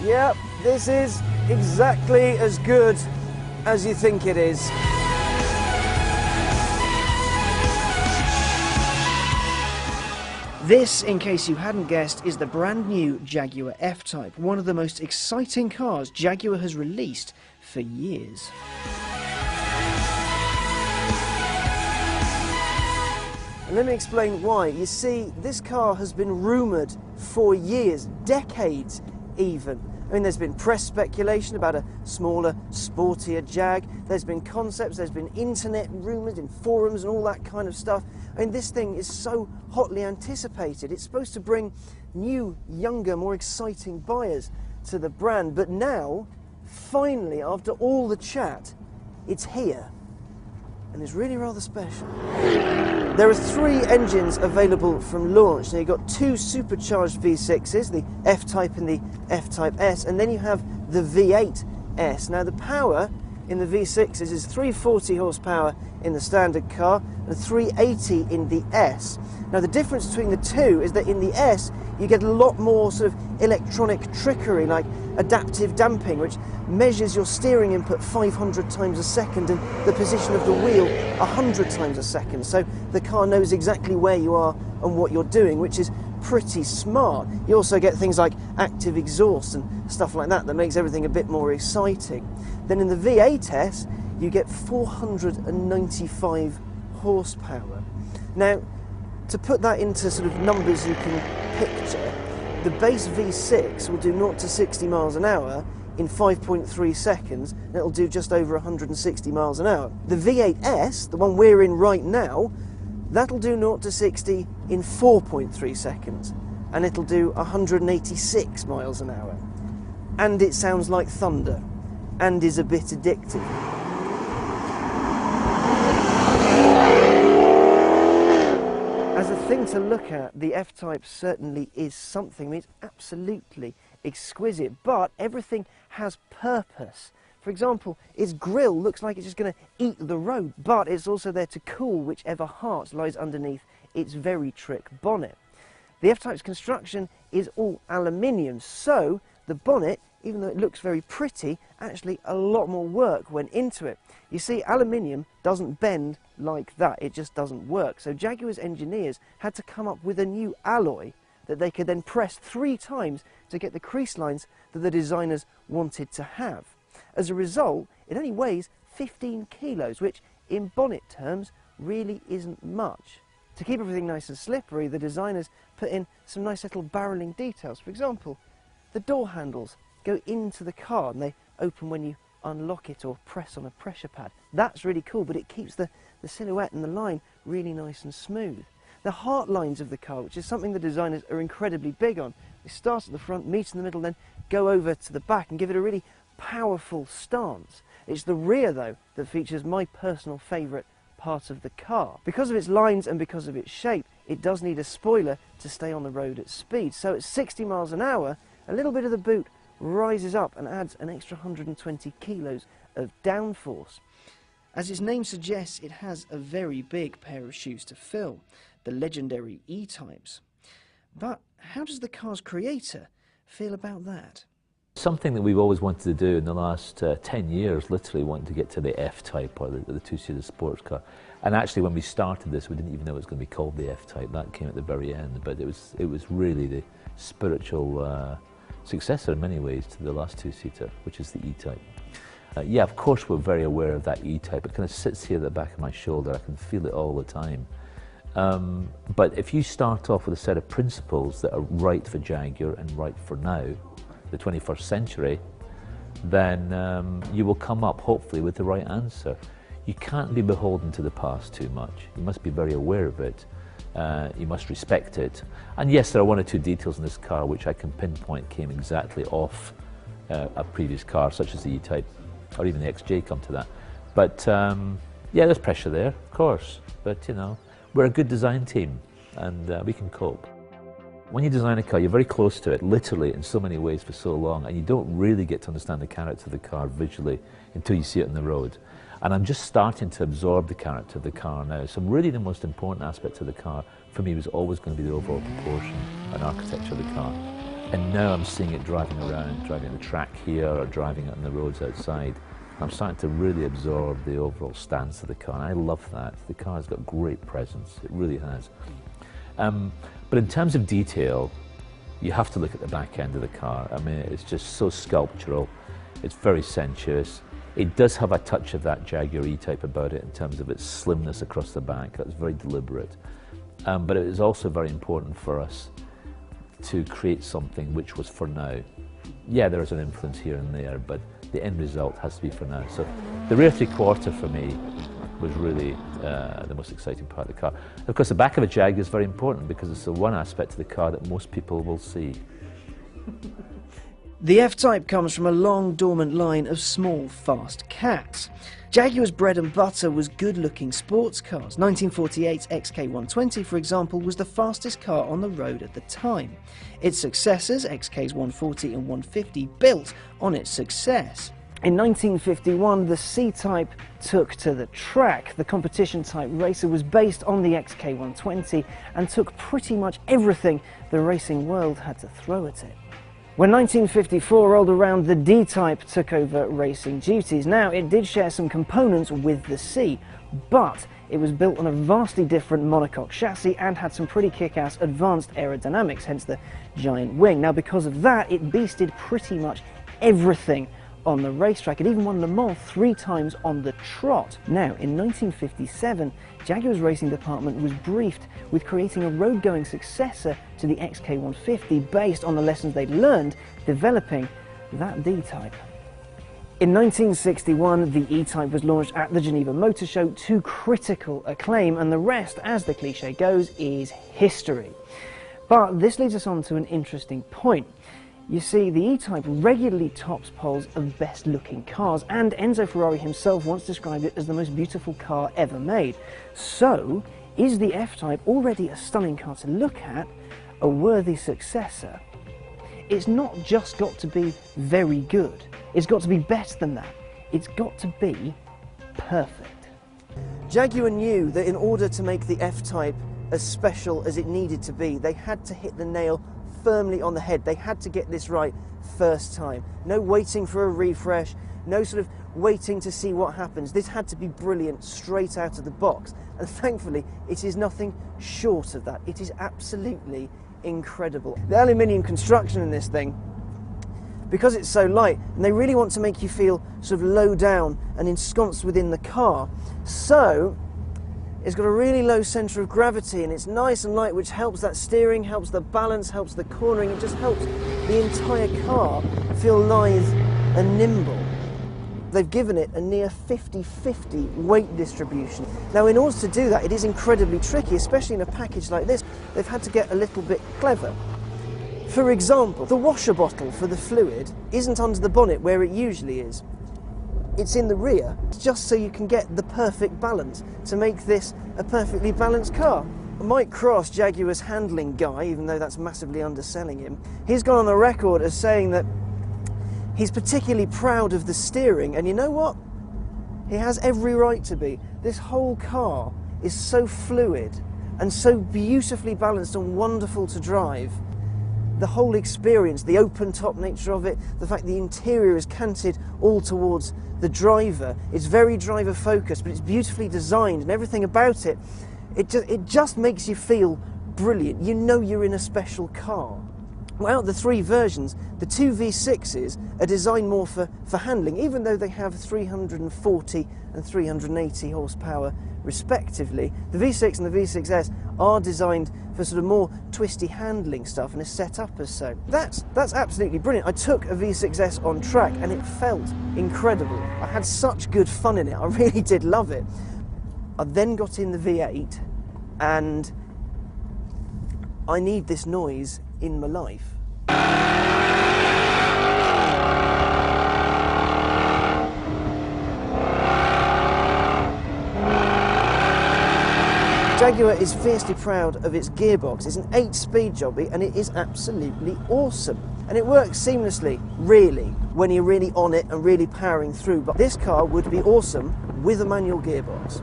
Yep, this is exactly as good as you think it is. This, in case you hadn't guessed, is the brand new Jaguar F-Type, one of the most exciting cars Jaguar has released for years. And let me explain why. You see, this car has been rumoured for years, decades even. I mean, there's been press speculation about a smaller, sportier Jag. There's been concepts, there's been internet rumours in forums and all that kind of stuff. I mean, this thing is so hotly anticipated. It's supposed to bring new, younger, more exciting buyers to the brand. But now, finally, after all the chat, it's here. And it's really rather special. There are 3 engines available from launch. Now you've got 2 supercharged V6s, the F-Type and the F-Type S, and then you have the V8S. Now the power in the V6s is 340 horsepower in the standard car and 380 in the S. Now the difference between the two is that in the S you get a lot more sort of electronic trickery, like adaptive damping, which measures your steering input 500 times a second and the position of the wheel 100 times a second. So the car knows exactly where you are and what you're doing, which is pretty smart. You also get things like active exhaust and stuff like that makes everything a bit more exciting. Then in the V8S you get 495 horsepower. Now, to put that into sort of numbers you can picture, the base V6 will do 0 to 60 miles an hour in 5.3 seconds, and it'll do just over 160 miles an hour. The V8S, the one we're in right now, that'll do 0 to 60 in 4.3 seconds, and it'll do 186 miles an hour. And it sounds like thunder, and is a bit addictive. As a thing to look at, the F-Type certainly is something. I mean, it's absolutely exquisite, but everything has purpose. For example, its grille looks like it's just going to eat the road, but it's also there to cool whichever heart lies underneath its very trick bonnet. The F-Type's construction is all aluminium, so the bonnet, even though it looks very pretty, actually a lot more work went into it. You see, aluminium doesn't bend like that, it just doesn't work. So Jaguar's engineers had to come up with a new alloy that they could then press 3 times to get the crease lines that the designers wanted to have. As a result, it only weighs 15 kilos, which in bonnet terms really isn't much. To keep everything nice and slippery, the designers put in some nice little barreling details. For example, the door handles go into the car and they open when you unlock it or press on a pressure pad. That's really cool, but it keeps the silhouette and the line really nice and smooth. The heart lines of the car, which is something the designers are incredibly big on, they start at the front, meet in the middle, then go over to the back and give it a really powerful stance. It's the rear, though, that features my personal favourite part of the car. Because of its lines and because of its shape, it does need a spoiler to stay on the road at speed. So at 60 miles an hour, a little bit of the boot rises up and adds an extra 120 kilos of downforce. As its name suggests, it has a very big pair of shoes to fill, the legendary E-Types. But how does the car's creator feel about that? Something that we've always wanted to do in the last 10 years, literally wanting to get to the F-Type, or the two-seater sports car. And actually when we started this, we didn't even know it was going to be called the F-Type. That came at the very end, but it was really the spiritual successor in many ways to the last two-seater, which is the E-Type. Yeah, of course we're very aware of that E-Type. It kind of sits here at the back of my shoulder. I can feel it all the time. But if you start off with a set of principles that are right for Jaguar and right for now, the 21st century, then you will come up, hopefully, with the right answer. You can't be beholden to the past too much. You must be very aware of it. You must respect it. And yes, there are 1 or 2 details in this car which I can pinpoint came exactly off a previous car, such as the E-Type, or even the XJ, come to that. But yeah, there's pressure there, of course. But, you know, we're a good design team, and we can cope. When you design a car, you're very close to it, literally, in so many ways for so long, and you don't really get to understand the character of the car visually until you see it on the road. And I'm just starting to absorb the character of the car now. So really the most important aspect of the car for me was always going to be the overall proportion and architecture of the car. And now I'm seeing it driving around, driving the track here or driving it on the roads outside. I'm starting to really absorb the overall stance of the car, and I love that. The car's got great presence, it really has. But in terms of detail, you have to look at the back end of the car. I mean, it's just so sculptural, it's very sensuous. It does have a touch of that Jaguar E-Type about it in terms of its slimness across the back. That's very deliberate. But it is also very important for us to create something which was for now. Yeah, there is an influence here and there, but the end result has to be for now. So the rear three-quarter for me was really the most exciting part of the car. Of course, the back of a Jag is very important because it's the one aspect of the car that most people will see. The F-Type comes from a long, dormant line of small, fast cats. Jaguar's bread and butter was good-looking sports cars. 1948's XK120, for example, was the fastest car on the road at the time. Its successors, XKs 140 and 150, built on its success. In 1951, the C-Type took to the track. The competition-type racer was based on the XK120 and took pretty much everything the racing world had to throw at it. When 1954 rolled around, the D-Type took over racing duties. Now, it did share some components with the C, but it was built on a vastly different monocoque chassis and had some pretty kick-ass advanced aerodynamics, hence the giant wing. Now, because of that, it beasted pretty much everything on the racetrack. It even won Le Mans 3 times on the trot. Now, in 1957, Jaguar's racing department was briefed with creating a road-going successor to the XK150 based on the lessons they'd learned developing that D-Type. In 1961, the E-Type was launched at the Geneva Motor Show to critical acclaim, and the rest, as the cliche goes, is history. But this leads us on to an interesting point. You see, the E-Type regularly tops polls of best-looking cars, and Enzo Ferrari himself once described it as the most beautiful car ever made. So, is the F-Type already a stunning car to look at, a worthy successor? It's not just got to be very good. It's got to be better than that. It's got to be perfect. Jaguar knew that in order to make the F-Type as special as it needed to be, they had to hit the nail firmly on the head. They had to get this right first time. No waiting for a refresh, no sort of waiting to see what happens. This had to be brilliant straight out of the box, and thankfully it is nothing short of that. It is absolutely incredible. The aluminium construction in this thing, because it's so light, and they really want to make you feel sort of low down and ensconced within the car, so it's got a really low centre of gravity, and it's nice and light, which helps that steering, helps the balance, helps the cornering. It just helps the entire car feel lithe and nimble. They've given it a near 50-50 weight distribution. Now, in order to do that, it is incredibly tricky, especially in a package like this. They've had to get a little bit clever. For example, the washer bottle for the fluid isn't under the bonnet where it usually is. It's in the rear, just so you can get the perfect balance to make this a perfectly balanced car. Mike Cross, Jaguar's handling guy, even though that's massively underselling him, he's gone on the record as saying that he's particularly proud of the steering, and you know what? He has every right to be. This whole car is so fluid and so beautifully balanced and wonderful to drive. The whole experience, the open top nature of it, the fact the interior is canted all towards the driver, it's very driver focused, but it's beautifully designed, and everything about it, it just makes you feel brilliant. You know you're in a special car. Well, out of the 3 versions, the 2 V6s are designed more for handling, even though they have 340 and 380 horsepower respectively. The V6 and the V6S are designed for sort of more twisty handling stuff and is set up as so. That's absolutely brilliant. I took a V6S on track and it felt incredible. I had such good fun in it. I really did love it. I then got in the V8 and I need this noise in my life. Jaguar is fiercely proud of its gearbox. It's an 8-speed jobby and it is absolutely awesome. And it works seamlessly, really, when you're really on it and really powering through. But this car would be awesome with a manual gearbox.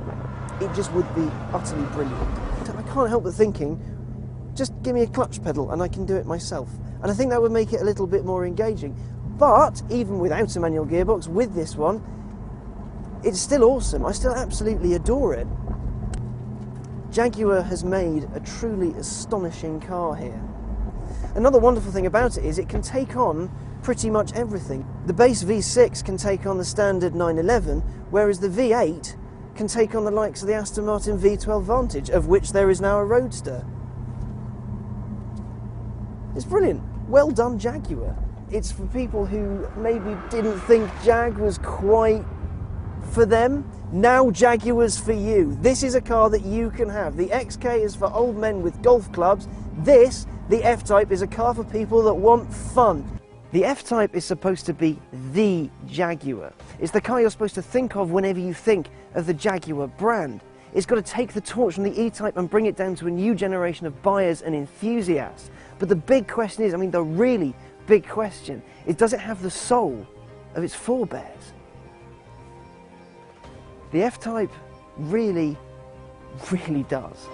It just would be utterly brilliant. I can't help but thinking, just give me a clutch pedal and I can do it myself. And I think that would make it a little bit more engaging. But even without a manual gearbox, with this one, it's still awesome. I still absolutely adore it. Jaguar has made a truly astonishing car here. Another wonderful thing about it is it can take on pretty much everything. The base V6 can take on the standard 911, whereas the V8 can take on the likes of the Aston Martin V12 Vantage, of which there is now a Roadster. It's brilliant. Well done, Jaguar. It's for people who maybe didn't think Jag was quite for them. Now Jaguar's for you. This is a car that you can have. The XK is for old men with golf clubs. This, the F-Type, is a car for people that want fun. The F-Type is supposed to be the Jaguar. It's the car you're supposed to think of whenever you think of the Jaguar brand. It's got to take the torch from the E-Type and bring it down to a new generation of buyers and enthusiasts. But the big question is, I mean the really big question, is does it have the soul of its forebears? The F-Type really, really does.